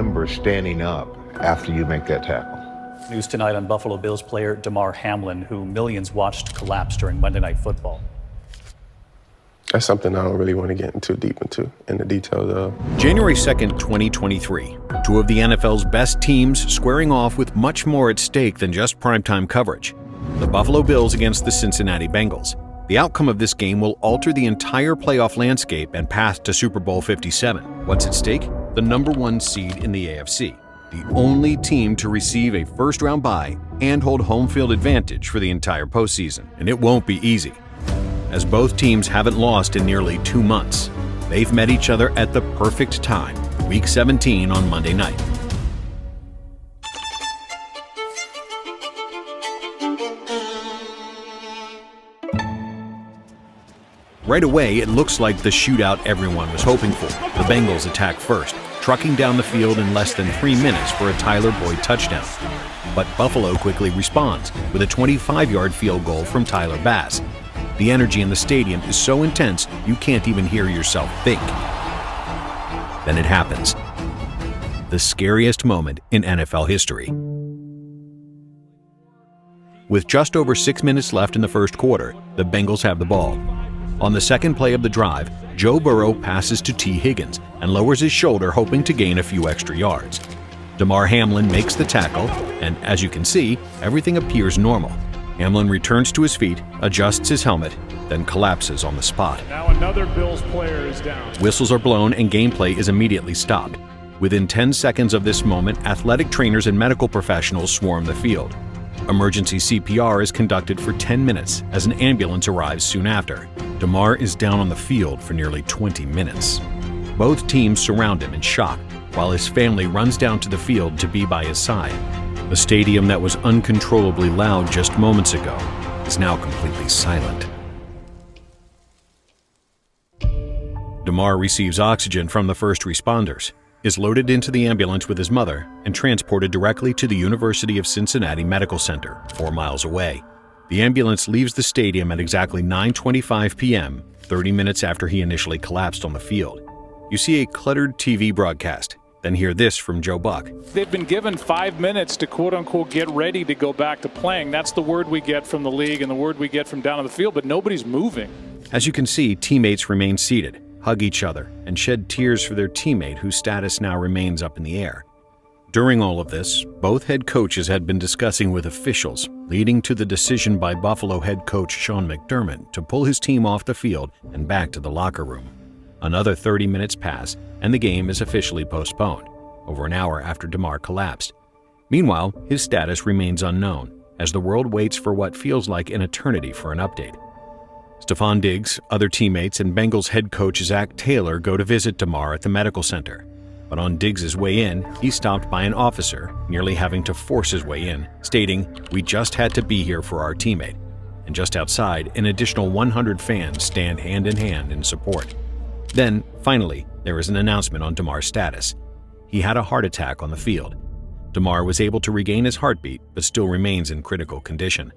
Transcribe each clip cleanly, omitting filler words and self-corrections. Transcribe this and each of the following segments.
remember standing up after you make that tackle? News tonight on Buffalo Bills player Damar Hamlin, who millions watched collapse during Monday Night Football. That's something I don't really want to get too deep into in the details of. January 2nd, 2023. Two of the NFL's best teams squaring off with much more at stake than just primetime coverage. The Buffalo Bills against the Cincinnati Bengals. The outcome of this game will alter the entire playoff landscape and path to Super Bowl 57. What's at stake? The number one seed in the AFC. The only team to receive a first-round bye and hold home field advantage for the entire postseason. And it won't be easy, as both teams haven't lost in nearly 2 months. They've met each other at the perfect time, Week 17 on Monday night. Right away, it looks like the shootout everyone was hoping for. The Bengals attack first, trucking down the field in less than 3 minutes for a Tyler Boyd touchdown. But Buffalo quickly responds with a 25-yard field goal from Tyler Bass. The energy in the stadium is so intense you can't even hear yourself think. Then it happens. The scariest moment in NFL history. With just over 6 minutes left in the first quarter, the Bengals have the ball. On the second play of the drive, Joe Burrow passes to T. Higgins and lowers his shoulder, hoping to gain a few extra yards. Damar Hamlin makes the tackle, and as you can see, everything appears normal. Hamlin returns to his feet, adjusts his helmet, then collapses on the spot. Now another Bills player is down. Whistles are blown and gameplay is immediately stopped. Within 10 seconds of this moment, athletic trainers and medical professionals swarm the field. Emergency CPR is conducted for 10 minutes as an ambulance arrives soon after. Damar is down on the field for nearly 20 minutes. Both teams surround him in shock, while his family runs down to the field to be by his side. The stadium that was uncontrollably loud just moments ago is now completely silent. Damar receives oxygen from the first responders, is loaded into the ambulance with his mother, and transported directly to the University of Cincinnati Medical Center, 4 miles away. The ambulance leaves the stadium at exactly 9:25 p.m., 30 minutes after he initially collapsed on the field. You see a cluttered TV broadcast, then hear this from Joe Buck. They've been given 5 minutes to quote-unquote get ready to go back to playing. That's the word we get from the league and the word we get from down on the field, but nobody's moving. As you can see, teammates remain seated, hug each other, and shed tears for their teammate whose status now remains up in the air. During all of this, both head coaches had been discussing with officials, leading to the decision by Buffalo head coach Sean McDermott to pull his team off the field and back to the locker room. Another 30 minutes pass, and the game is officially postponed, over an hour after Damar collapsed. Meanwhile, his status remains unknown, as the world waits for what feels like an eternity for an update. Stefon Diggs, other teammates, and Bengals head coach Zach Taylor go to visit Damar at the medical center. But on Diggs' way in, he's stopped by an officer, nearly having to force his way in, stating, "We just had to be here for our teammate." And just outside, an additional 100 fans stand hand in hand in support. Then, finally, there is an announcement on Damar's status. He had a heart attack on the field. Damar was able to regain his heartbeat, but still remains in critical condition.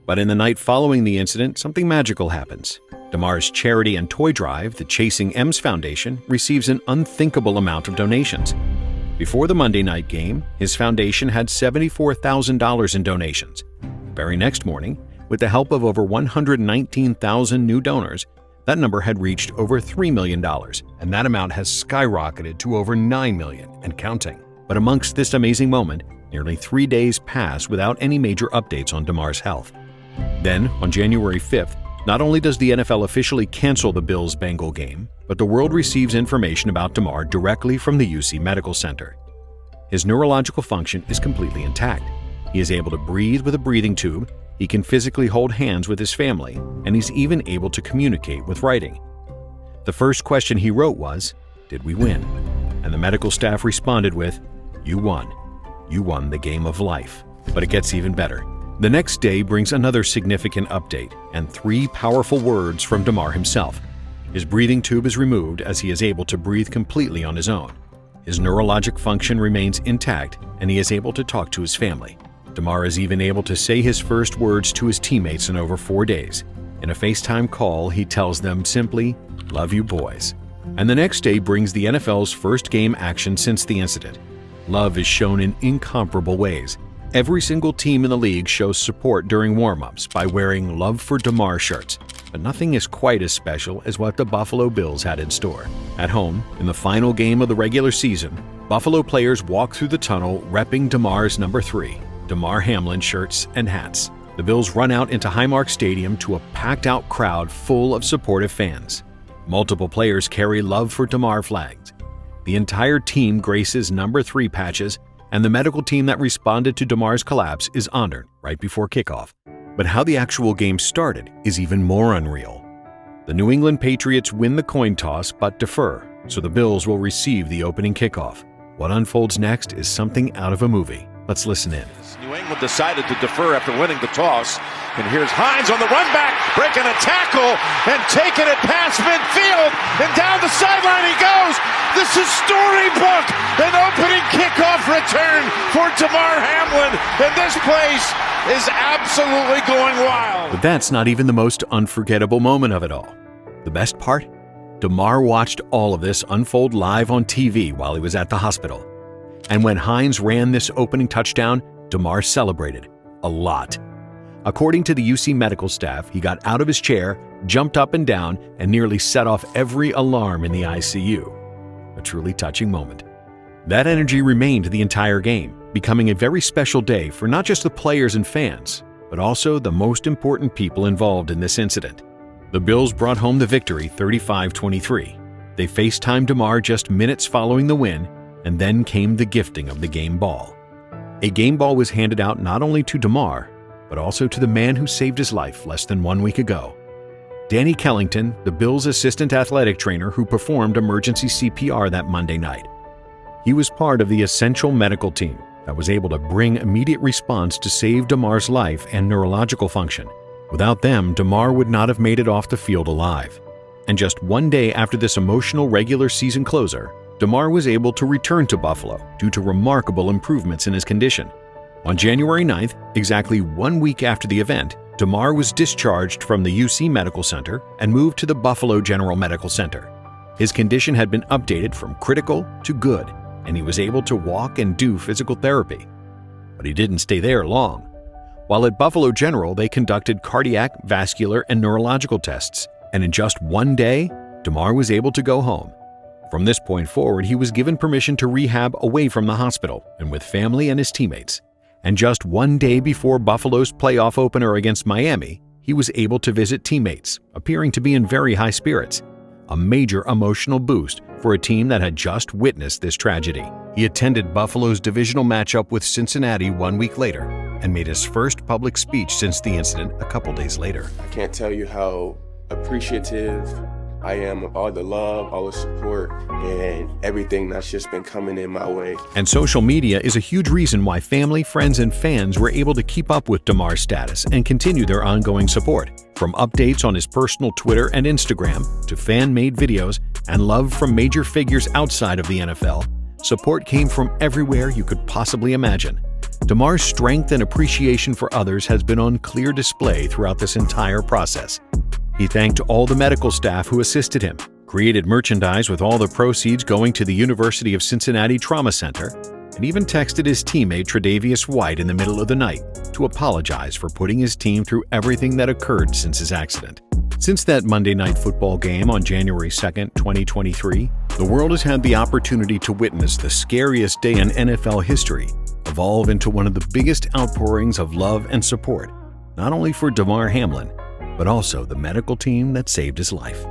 But in the night following the incident, something magical happens. Damar's charity and toy drive, the Chasing M's Foundation, receives an unthinkable amount of donations. Before the Monday night game, his foundation had $74,000 in donations. The very next morning, with the help of over 119,000 new donors, that number had reached over $3 million, and that amount has skyrocketed to over $9 million and counting. But amongst this amazing moment, nearly 3 days pass without any major updates on Damar's health. Then, on January 5th, not only does the NFL officially cancel the Bills-Bengal game, but the world receives information about Damar directly from the UC Medical Center. His neurological function is completely intact. He is able to breathe with a breathing tube, he can physically hold hands with his family, and he's even able to communicate with writing. The first question he wrote was, "Did we win?" And the medical staff responded with, "You won. You won the game of life." But it gets even better. The next day brings another significant update and 3 powerful words from Damar himself. His breathing tube is removed as he is able to breathe completely on his own. His neurologic function remains intact and he is able to talk to his family. Damar is even able to say his first words to his teammates in over 4 days. In a FaceTime call, he tells them simply, "Love you boys." And the next day brings the NFL's first game action since the incident. Love is shown in incomparable ways. Every single team in the league shows support during warm-ups by wearing Love for Damar shirts, but nothing is quite as special as what the Buffalo Bills had in store. At home, in the final game of the regular season, Buffalo players walk through the tunnel repping Damar's number 3, Damar Hamlin shirts and hats. The Bills run out into Highmark Stadium to a packed-out crowd full of supportive fans. Multiple players carry Love for Damar flags. The entire team graces number 3 patches, and the medical team that responded to Damar's collapse is honored right before kickoff. But how the actual game started is even more unreal. The New England Patriots win the coin toss but defer, so the Bills will receive the opening kickoff. What unfolds next is something out of a movie. Let's listen in. New England decided to defer after winning the toss. And here's Hines on the run back, breaking a tackle and taking it past midfield. And down the sideline he goes. This is storybook. An opening kickoff return for Damar Hamlin. And this place is absolutely going wild. But that's not even the most unforgettable moment of it all. The best part? Damar watched all of this unfold live on TV while he was at the hospital. And when Hines ran this opening touchdown, Damar celebrated a lot. According to the UC medical staff, he got out of his chair, jumped up and down, and nearly set off every alarm in the ICU. A truly touching moment. That energy remained the entire game, becoming a very special day for not just the players and fans, but also the most important people involved in this incident. The Bills brought home the victory 35-23. They FaceTimed Damar just minutes following the win, and then came the gifting of the game ball. A game ball was handed out not only to Damar, but also to the man who saved his life less than 1 week ago. Danny Kellington, the Bills' assistant athletic trainer who performed emergency CPR that Monday night. He was part of the essential medical team that was able to bring immediate response to save Damar's life and neurological function. Without them, Damar would not have made it off the field alive. And just 1 day after this emotional regular season closer, Damar was able to return to Buffalo due to remarkable improvements in his condition. On January 9th, exactly 1 week after the event, Damar was discharged from the UC Medical Center and moved to the Buffalo General Medical Center. His condition had been updated from critical to good, and he was able to walk and do physical therapy. But he didn't stay there long. While at Buffalo General, they conducted cardiac, vascular, and neurological tests, and in just 1 day, Damar was able to go home. From this point forward, he was given permission to rehab away from the hospital and with family and his teammates. And just 1 day before Buffalo's playoff opener against Miami, he was able to visit teammates, appearing to be in very high spirits. A major emotional boost for a team that had just witnessed this tragedy. He attended Buffalo's divisional matchup with Cincinnati 1 week later and made his first public speech since the incident a couple days later. I can't tell you how appreciative I am of all the love, all the support, and everything that's just been coming in my way. And social media is a huge reason why family, friends, and fans were able to keep up with Damar's status and continue their ongoing support. From updates on his personal Twitter and Instagram to fan-made videos and love from major figures outside of the NFL, support came from everywhere you could possibly imagine. Damar's strength and appreciation for others has been on clear display throughout this entire process. He thanked all the medical staff who assisted him, created merchandise with all the proceeds going to the University of Cincinnati Trauma Center, and even texted his teammate Tre'Davious White in the middle of the night to apologize for putting his team through everything that occurred since his accident. Since that Monday Night Football game on January 2nd, 2023, the world has had the opportunity to witness the scariest day in NFL history evolve into one of the biggest outpourings of love and support, not only for Damar Hamlin, but also the medical team that saved his life.